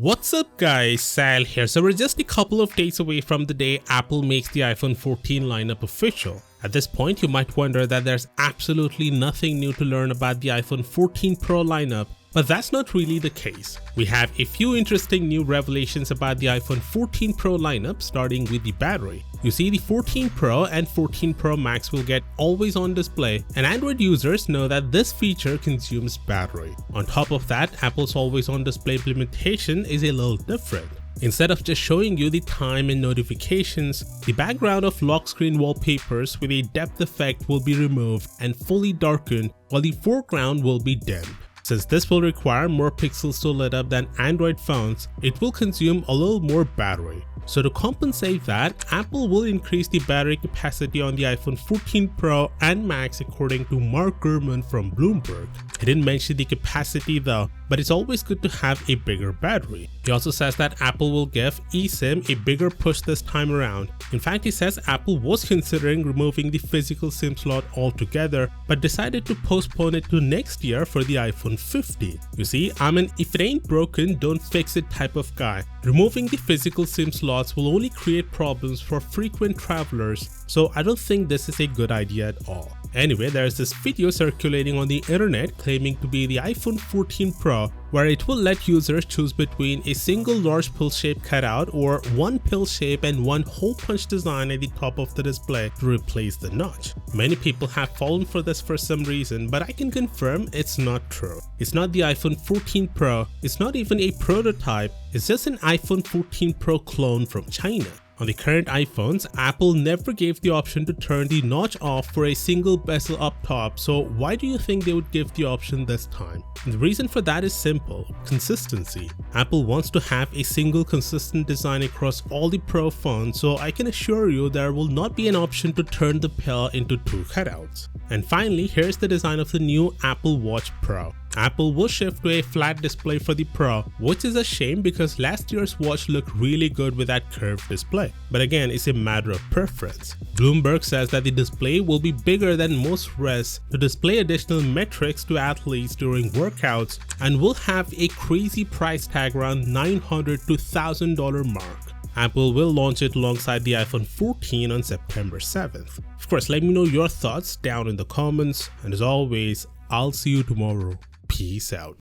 What's up guys, Sal here. So we're just a couple of days away from the day Apple makes the iPhone 14 lineup official. At this point, you might wonder that there's absolutely nothing new to learn about the iPhone 14 Pro lineup, but that's not really the case. We have a few interesting new revelations about the iPhone 14 Pro lineup, starting with the battery. You see, the 14 Pro and 14 Pro Max will get always on display, and Android users know that this feature consumes battery. On top of that, Apple's always on display implementation is a little different. Instead of just showing you the time and notifications, the background of lock screen wallpapers with a depth effect will be removed and fully darkened, while the foreground will be dimmed. Since this will require more pixels to light up than Android phones, it will consume a little more battery. So to compensate that, Apple will increase the battery capacity on the iPhone 14 Pro and Max according to Mark Gurman from Bloomberg. He didn't mention the capacity though, but it's always good to have a bigger battery. He also says that Apple will give eSIM a bigger push this time around. In fact, he says Apple was considering removing the physical SIM slot altogether, but decided to postpone it to next year for the iPhone 15. You see, I'm an if it ain't broken, don't fix it type of guy. Removing the physical SIM slots will only create problems for frequent travelers, so I don't think this is a good idea at all. Anyway, there's this video circulating on the internet claiming to be the iPhone 14 Pro, where it will let users choose between a single large pill shape cutout or one pill shape and one hole punch design at the top of the display to replace the notch. Many people have fallen for this for some reason, but I can confirm it's not true. It's not the iPhone 14 Pro, it's not even a prototype, it's just an iPhone 14 Pro clone from China. On the current iPhones, Apple never gave the option to turn the notch off for a single bezel up top, so why do you think they would give the option this time? And the reason for that is simple: consistency. Apple wants to have a single consistent design across all the Pro phones, so I can assure you there will not be an option to turn the pill into two cutouts. And finally, here's the design of the new Apple Watch Pro. Apple will shift to a flat display for the Pro, which is a shame because last year's watch looked really good with that curved display. But again, it's a matter of preference. Bloomberg says that the display will be bigger than most wrists to display additional metrics to athletes during workouts, and will have a crazy price tag around $900 to $1,000 mark. Apple will launch it alongside the iPhone 14 on September 7th. Of course, let me know your thoughts down in the comments, and as always, I'll see you tomorrow. Peace out.